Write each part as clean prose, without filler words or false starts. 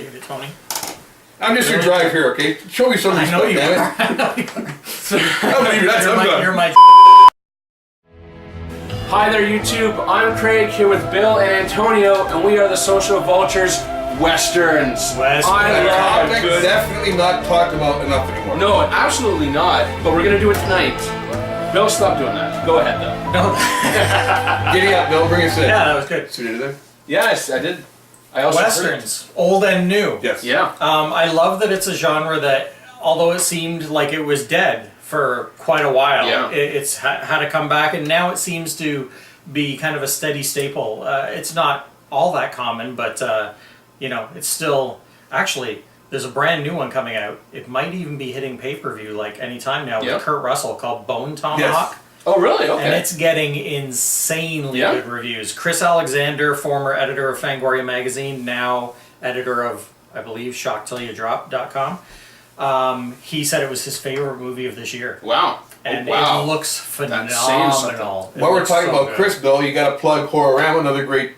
it, Tony. I'm just your drive here, okay? Show me some respect, I know you damn are. it. I know you are. So, You're my Hi there, YouTube. I'm Craig here with Bill and Antonio, and we are the Social Vultures Westerns. Westerns. I love Topic good. definitely not talked about enough anymore. No, absolutely not. But we're gonna do it tonight. Bill, stop doing that. Go ahead, though. No. Giddy up, Bill. Bring us in. Yeah, that was good. So you did it? Yes, I did. I also Westerns, old and new. Yes. Yeah. I love that it's a genre that, although it seemed like it was dead for quite a while, Yeah. it's had to come back, and now it seems to be kind of a steady staple. It's not all that common, but you know, it's still actually. There's a brand new one coming out. It might even be hitting pay-per-view like any time now with Kurt Russell called Bone Tomahawk. Yes. Oh, really? Okay. And it's getting insanely good reviews. Chris Alexander, former editor of Fangoria magazine, now editor of, I believe, ShockTillYouDrop.com. He said it was his favorite movie of this year. Wow. And wow. it looks phenomenal. It While we're looks talking so about good. Chris, Bill, you got to plug Horoasman, another great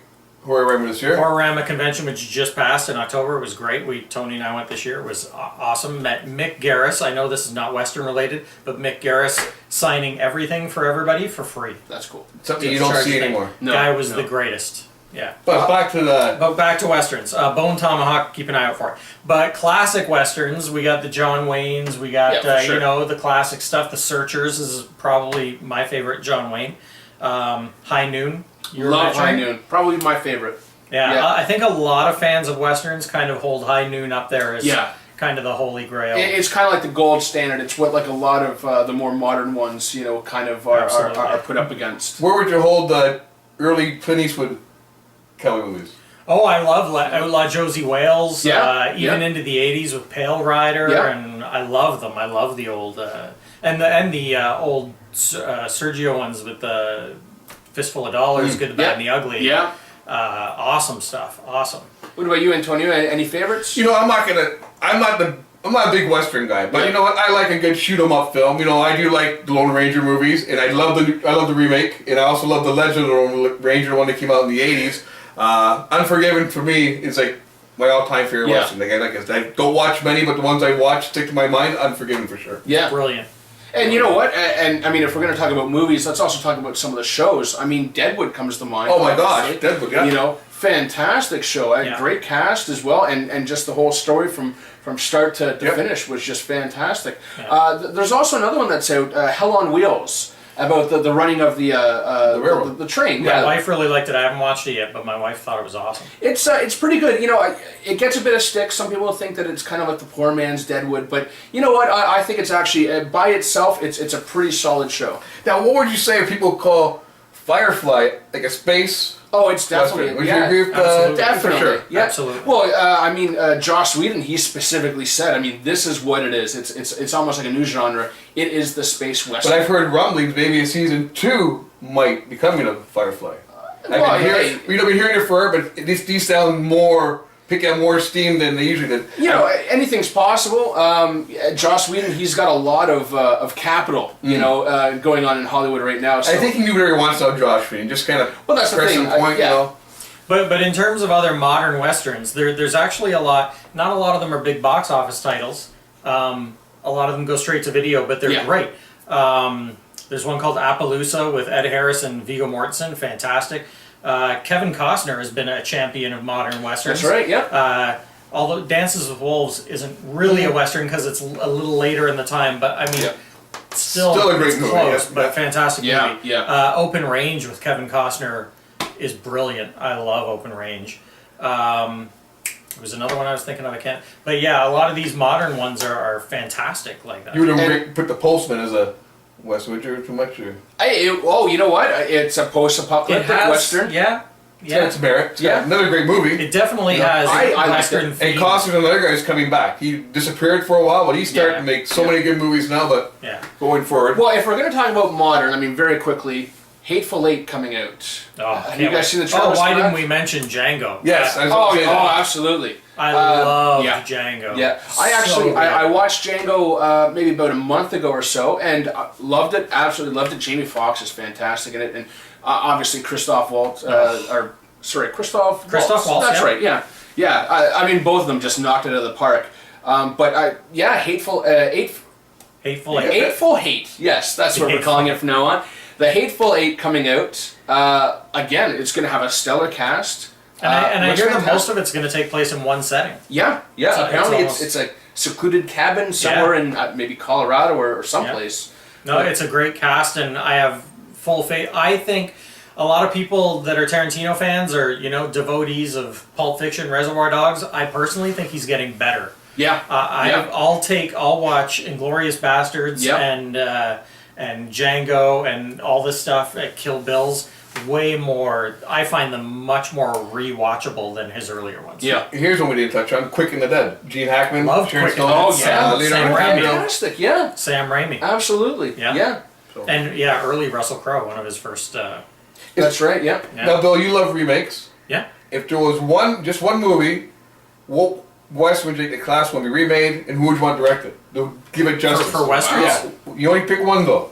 Horoasman this year. Horoasman convention, which just passed in October, it was great. Tony and I went this year. It was awesome. Met Mick Garris. I know this is not Western related, but Mick Garris signing everything for everybody for free. That's cool. Something you don't see anymore. No, Guy was the greatest. Yeah. But back to the... But back to Westerns. Bone Tomahawk, keep an eye out for it. But classic Westerns, we got the John Waynes, we got, you know, the classic stuff. The Searchers is probably my favorite John Wayne. High Noon. Love High Noon. Probably my favorite. Yeah, I think a lot of fans of Westerns kind of hold High Noon up there as kind of the holy grail. It's kind of like the gold standard. It's what like a lot of the more modern ones, you know, kind of are put up against. Where would you hold the early Clint Eastwood cowboy movies? Oh, I love Outlaw Josie Wales. Even into the '80s with Pale Rider, and I love them. I love the old and the old Sergio ones with the Fistful of Dollars, Good, the Bad, and the Ugly. Yeah. Awesome stuff. Awesome. What about you, Antonio? Any favorites? You know, I'm not a big Western guy, but you know what? I like a good shoot 'em up film. You know, I do like the Lone Ranger movies, and I love the remake, and I also love the Legend of the Lone Ranger one that came out in the '80s. Unforgiven for me is like my all-time favorite Western. Like I don't watch many, but the ones I watch stick to my mind. Unforgiven for sure. Yeah, brilliant. And you know what? And I mean, if we're going to talk about movies, let's also talk about some of the shows. I mean, Deadwood comes to mind. Oh my gosh, Deadwood! Yeah. You know, fantastic show. Great cast as well, and just the whole story from start to finish was just fantastic. There's also another one that's out, Hell on Wheels, about the running of the railroad, the train. My wife really liked it. I haven't watched it yet, but my wife thought it was awesome. It's pretty good. You know, it gets a bit of stick. Some people think that it's kind of like the poor man's Deadwood, but you know what? I think it's actually by itself, it's a pretty solid show. Now, what would you say if people call Firefly like a space? Oh, it's definitely Would you agree with definitely, for sure. yeah. Absolutely. Well, I mean, Joss Whedon, he specifically said, I mean, this is what it is. It's almost like a new genre. It is the space western. But I've heard rumblings maybe a season 2 might be coming of Firefly. We've been hearing it forever, but these sound more, pick up more steam than they usually did. You know, anything's possible. Joss Whedon, he's got a lot of capital, you know, going on in Hollywood right now. So. I think he knew where he wants to Josh Whedon, just kind of that's the thing. Point, you know. But in terms of other modern westerns, there's actually a lot. Not a lot of them are big box office titles. A lot of them go straight to video, but they're great. There's one called Appaloosa with Ed Harris and Viggo Mortensen. Fantastic. Kevin Costner has been a champion of modern westerns. That's right. Yeah. Although Dances with Wolves isn't really a western because it's a little later in the time, but I mean, still a great movie. Close, but fantastic movie. Yeah. Open Range with Kevin Costner is brilliant. I love Open Range. There was another one I was thinking of. I can't. But yeah, a lot of these modern ones are fantastic like that. You would put The Postman as a Western, would you, too much? Or? You know what? It's a post-apocalyptic western. Yeah. It's merit. Another great movie. It definitely has western theme. And Costner's another guy who's coming back. He disappeared for a while, but he's starting to make so many good movies now. But going forward. Well, if we're going to talk about modern, I mean, very quickly, Hateful Eight coming out. Have you guys seen the trailer? Oh, why didn't we mention Django? Yes. Absolutely. I love Django. Yeah, I watched Django maybe about a month ago or so, and loved it. Absolutely loved it. Jamie Foxx is fantastic in it, and obviously Christoph Waltz. Christoph Waltz. That's right. Yeah, Yeah, I mean, both of them just knocked it out of the park. But Hateful Eight. Eightful Hate. Yes, that's what we're calling it from now on. The Hateful Eight coming out. Again, it's going to have a stellar cast. And I hear that most of it's going to take place in one setting. Yeah. So apparently, it's a secluded cabin somewhere in maybe Colorado or someplace. Yeah. No, it's a great cast, and I have full faith. I think a lot of people that are Tarantino fans are, devotees of Pulp Fiction, Reservoir Dogs. I personally think he's getting better. Yeah. I'll watch Inglourious Bastards and Django and all this stuff at Kill Bill's way more. I find them much more rewatchable than his earlier ones. Yeah. Here's one we didn't touch on: Quick and the Dead. Gene Hackman. Love Quick and the Dead. Sam Raimi. Fantastic. Yeah. Sam Raimi. Absolutely. Yeah. So. And early Russell Crowe, one of his first. That's right. Yeah. Now, Bill, you love remakes. Yeah. If there was just one movie, what Western would you think the class one be remade, and who would you want directed? Give it justice. For Westerns? Yeah. You only pick one though.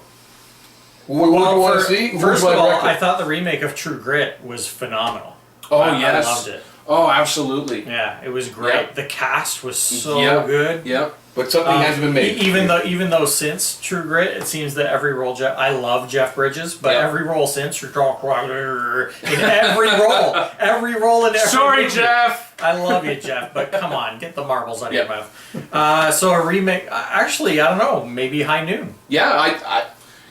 Who would you want to see? First of all, I thought the remake of True Grit was phenomenal. Oh, yes. I loved it. Oh, absolutely. Yeah, it was great. Yep. The cast was so good. Yeah. But something hasn't been made. Even though since True Grit, it seems that every role I love Jeff Bridges, but every role since in every role in every Sorry, movie. Jeff. I love you, Jeff, but come on, get the marbles out of your mouth. So a remake, actually, I don't know, maybe High Noon. Yeah, I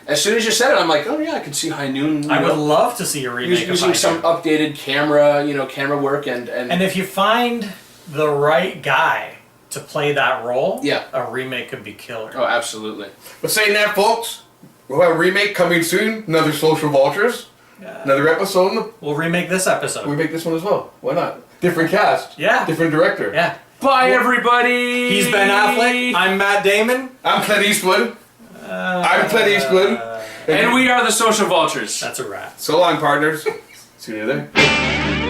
as soon as you said it, I'm like, oh yeah, I can see High Noon. I would love to see a remake using some updated camera work and if you find the right guy to play that role, a remake could be killer. Oh, absolutely. But saying that, folks, we'll have a remake coming soon. Another Social Vultures. Another episode. We'll remake this episode. We'll remake this one as well. Why not? Different cast. Yeah. Different director. Yeah. Bye, everybody. He's Ben Affleck. I'm Matt Damon. I'm Clint Eastwood. I'm Clint Eastwood. And we are the Social Vultures. That's a wrap. So long, partners. See you there.